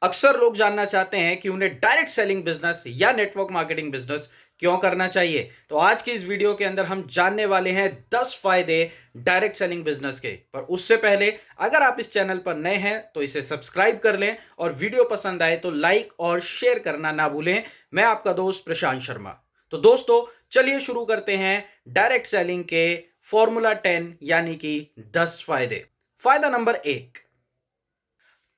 अक्सर लोग जानना चाहते हैं कि उन्हें डायरेक्ट सेलिंग बिजनेस या नेटवर्क मार्केटिंग बिजनेस क्यों करना चाहिए। तो आज की इस वीडियो के अंदर हम जानने वाले हैं 10 फायदे डायरेक्ट सेलिंग बिजनेस के। पर उससे पहले अगर आप इस चैनल पर नए हैं तो इसे सब्सक्राइब कर लें और वीडियो पसंद आए तो लाइक और शेयर करना ना भूलें। मैं आपका दोस्त प्रशांत शर्मा। तो दोस्तों, चलिए शुरू करते हैं डायरेक्ट सेलिंग के फॉर्मूला 10 यानी कि 10 फायदे। फायदा number 1,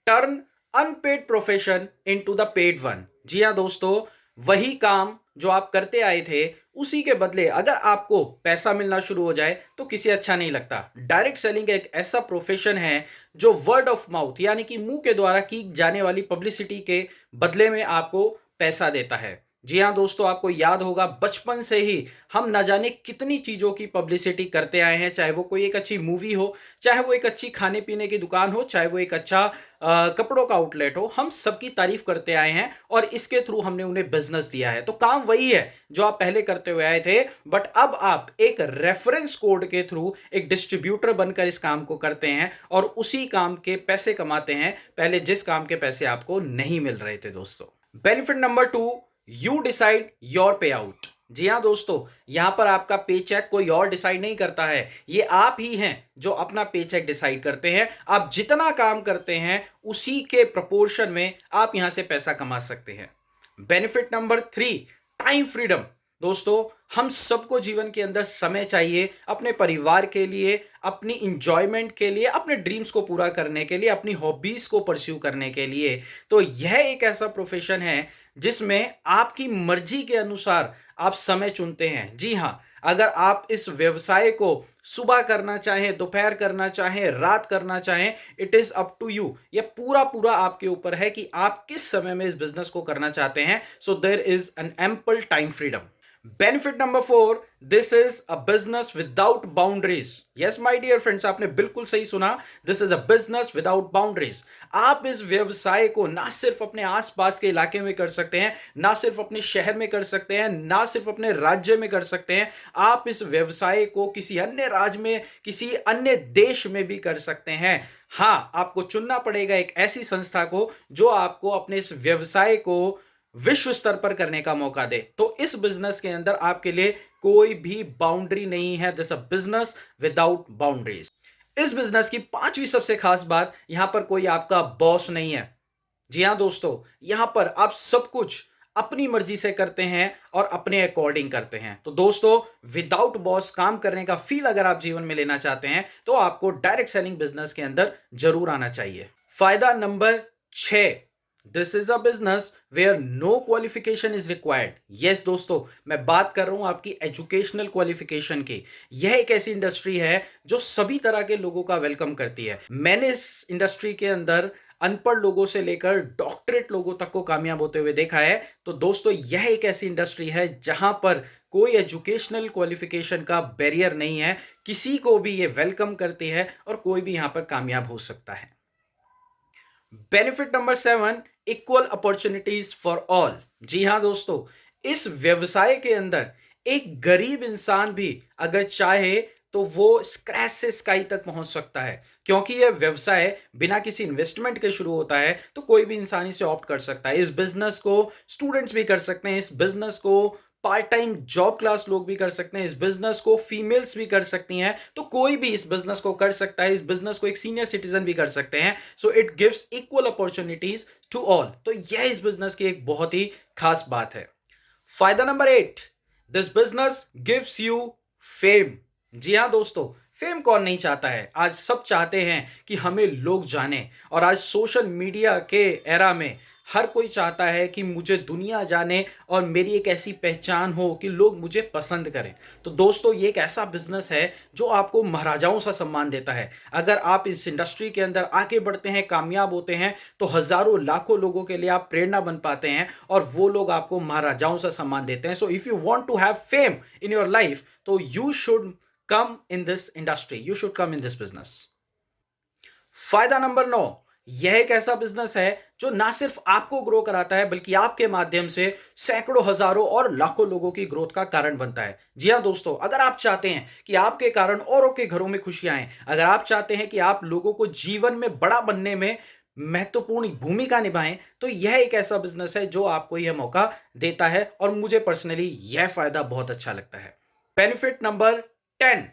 turn unpaid profession into the paid one. जी हाँ दोस्तों, वही काम जो आप करते आए थे उसी के बदले अगर आपको पैसा मिलना शुरू हो जाए तो किसी अच्छा नहीं लगता। डायरेक्ट सेलिंग एक ऐसा प्रोफेशन है जो वर्ड ऑफ माउथ यानी कि मुंह के द्वारा की जाने वाली पब्लिसिटी के बदले में आपको पैसा देता है। जी हाँ दोस्तों, आपको याद होगा बचपन से ही हम न जाने कितनी चीजों की पब्लिसिटी करते आए हैं, चाहे वो कोई एक अच्छी मूवी हो, चाहे वो एक अच्छी खाने पीने की दुकान हो, चाहे वो एक अच्छा कपड़ों का आउटलेट हो। हम सबकी तारीफ करते आए हैं और इसके थ्रू हमने उन्हें बिजनेस दिया है। तो काम वही है जो आप पहले करते हुए आए थे, बट अब आप एक रेफरेंस कोड के थ्रू एक डिस्ट्रीब्यूटर बनकर इस काम को करते हैं और उसी काम के पैसे कमाते हैं, पहले जिस काम के पैसे आपको नहीं मिल रहे थे दोस्तों। Benefit number 2, you decide your pay out. जी हाँ दोस्तों, यहां पर आपका पे चेक कोई और डिसाइड नहीं करता है, ये आप ही हैं जो अपना पे चेक डिसाइड करते हैं। आप जितना काम करते हैं उसी के प्रपोर्शन में आप यहां से पैसा कमा सकते हैं। Benefit number 3, time freedom. दोस्तों, हम सबको जीवन के अंदर समय चाहिए अपने परिवार के लिए, अपनी इंजॉयमेंट के लिए, अपने ड्रीम्स को पूरा करने के लिए, अपनी हॉबीज को परस्यू करने के लिए। तो यह एक ऐसा प्रोफेशन है जिसमें आपकी मर्जी के अनुसार आप समय चुनते हैं। जी हां, अगर आप इस व्यवसाय को सुबह करना चाहें, दोपहर करना चाहें, रात करना चाहें, it is up to you. ये पूरा पूरा आपके ऊपर है कि आप किस समय में इस बिजनेस को करना चाहते हैं। So there is an ample time freedom. Benefit number 4, this is a business without boundaries. Yes my dear friends, आपने बिल्कुल सही सुना, this is a business without boundaries. आप इस व्यवसाय को ना सिर्फ अपने आसपास के इलाके में कर सकते हैं, ना सिर्फ अपने शहर में कर सकते हैं, ना सिर्फ अपने राज्य में कर सकते हैं, आप इस व्यवसाय को किसी अन्य राज्य में, किसी अन्य देश में भी कर सकते हैं। हां, आपको चुनना पड़ेगा एक ऐसी संस्था को जो आपको अपने इस व्यवसाय को विश्व स्तर पर करने का मौका दे। तो इस बिजनेस के अंदर आपके लिए कोई भी बाउंड्री नहीं है। This a business without boundaries. इस बिजनेस की पांचवी सबसे खास बात, यहां पर कोई आपका बॉस नहीं है। जी हां दोस्तों, यहां पर आप सब कुछ अपनी मर्जी से करते हैं और अपने अकॉर्डिंग करते हैं। तो दोस्तों, विदाउट बॉस काम करने का फील अगर आप जीवन में लेना चाहते हैं तो आपको डायरेक्ट सेलिंग बिजनेस के अंदर जरूर आना चाहिए। फायदा number 6, this is a business where no qualification is required. Yes दोस्तों, मैं बात कर रहा हूं आपकी एजुकेशनल क्वालिफिकेशन की। यह एक ऐसी इंडस्ट्री है जो सभी तरह के लोगों का वेलकम करती है। मैंने इस इंडस्ट्री के अंदर अनपढ़ लोगों से लेकर डॉक्टरेट लोगों तक को कामयाब होते हुए देखा है। तो दोस्तों, यह एक ऐसी इंडस्ट्री है जहां पर कोई एजुकेशनल क्वालिफिकेशन का बैरियर नहीं है, किसी को भी ये वेलकम करती है और कोई भी यहां पर कामयाब हो सकता है। Benefit number 7, equal opportunities for all. जी हां दोस्तों, इस व्यवसाय के अंदर एक गरीब इंसान भी अगर चाहे तो वो स्क्रैच से स्काई तक पहुंच सकता है। क्योंकि यह व्यवसाय बिना किसी इन्वेस्टमेंट के शुरू होता है तो कोई भी इंसान इसे ऑप्ट कर सकता है। इस बिजनेस को स्टूडेंट्स भी कर सकते हैं, इस बिजनेस को पार्ट टाइम जॉब क्लास लोग भी कर सकते हैं, इस बिजनेस को फीमेल्स भी कर सकती हैं। तो कोई भी इस बिजनेस को कर सकता है, इस बिजनेस को एक सीनियर सिटीजन भी कर सकते हैं। So it gives equal opportunities to all. तो यह इस बिजनेस की एक बहुत ही खास बात है। फायदा number 8, this business gives you fame. जी हां दोस्तों, फेम कौन नहीं चाहता है। आज सब चाहते हैं कि हमें लोग जाने, और आज सोशल मीडिया के एरा में हर कोई चाहता है कि मुझे दुनिया जाने और मेरी एक ऐसी पहचान हो कि लोग मुझे पसंद करें। तो दोस्तों, ये एक ऐसा बिजनेस है जो आपको महाराजाओं सा सम्मान देता है। अगर आप इस इंडस्ट्री के अंदर आगे बढ़ते हैं, कामयाब होते हैं, तो हजारों लाखों लोगों के लिए आप प्रेरणा बन पाते हैं और वो लोग आपको महाराजाओं सा सम्मान देते हैं। So if you want to have fame in your life, तो you should come in this industry, you should come in this business. फायदा नंबर 9, यह एक ऐसा बिजनेस है जो ना सिर्फ आपको ग्रो कराता है बल्कि आपके माध्यम से सैकड़ों, हजारों और लाखों लोगों की ग्रोथ का कारण बनता है। जी हां दोस्तों, अगर आप चाहते हैं कि आपके कारण औरों के घरों में खुशियां आए, अगर आप चाहते हैं कि आप लोगों को जीवन में बड़ा बनने में महत्वपूर्ण भूमिका निभाएं, तो यह एक ऐसा बिजनेस है जो आपको यह मौका देता है और मुझे पर्सनली यह फायदा बहुत अच्छा लगता है। बेनिफिट नंबर 10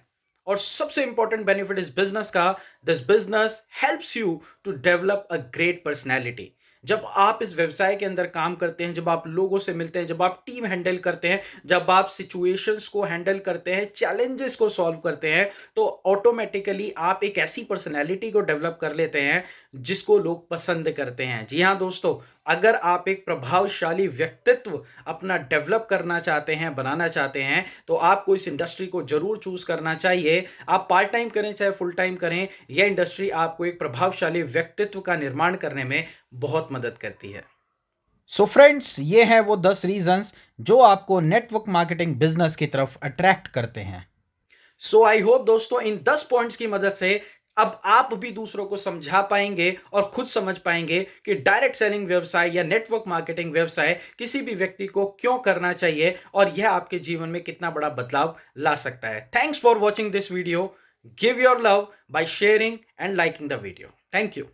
और सबसे इंपॉर्टेंट बेनिफिट इस बिजनेस का, this business helps you to develop a great personality. जब आप इस व्यवसाय के अंदर काम करते हैं, जब आप लोगों से मिलते हैं, जब आप टीम हैंडल करते हैं, जब आप सिचुएशंस को हैंडल करते हैं, चैलेंजेस को सॉल्व करते हैं, तो ऑटोमेटिकली आप एक ऐसी पर्सनैलिटी को डेवलप कर लेते हैं जिसको लोग पसंद करते हैं। जी हाँ दोस्तों, अगर आप एक प्रभावशाली व्यक्तित्व अपना डेवलप करना चाहते हैं, बनाना चाहते हैं, तो आपको इस इंडस्ट्री को जरूर चूज करना चाहिए। आप पार्ट टाइम करें चाहे फुल टाइम करें, यह इंडस्ट्री आपको एक प्रभावशाली व्यक्तित्व का निर्माण करने में बहुत मदद करती है। सो फ्रेंड्स, ये हैं वो 10 रीजंस जो आपको नेटवर्क मार्केटिंग बिजनेस की तरफ अट्रैक्ट करते हैं। सो आई होप दोस्तों, इन 10 पॉइंट्स की मदद से अब आप भी दूसरों को समझा पाएंगे और खुद समझ पाएंगे कि डायरेक्ट सेलिंग व्यवसाय या नेटवर्क मार्केटिंग व्यवसाय किसी भी व्यक्ति को क्यों करना चाहिए और यह आपके जीवन में कितना बड़ा बदलाव ला सकता है। Thanks for watching this video. Give your love by sharing and liking the video. Thank you.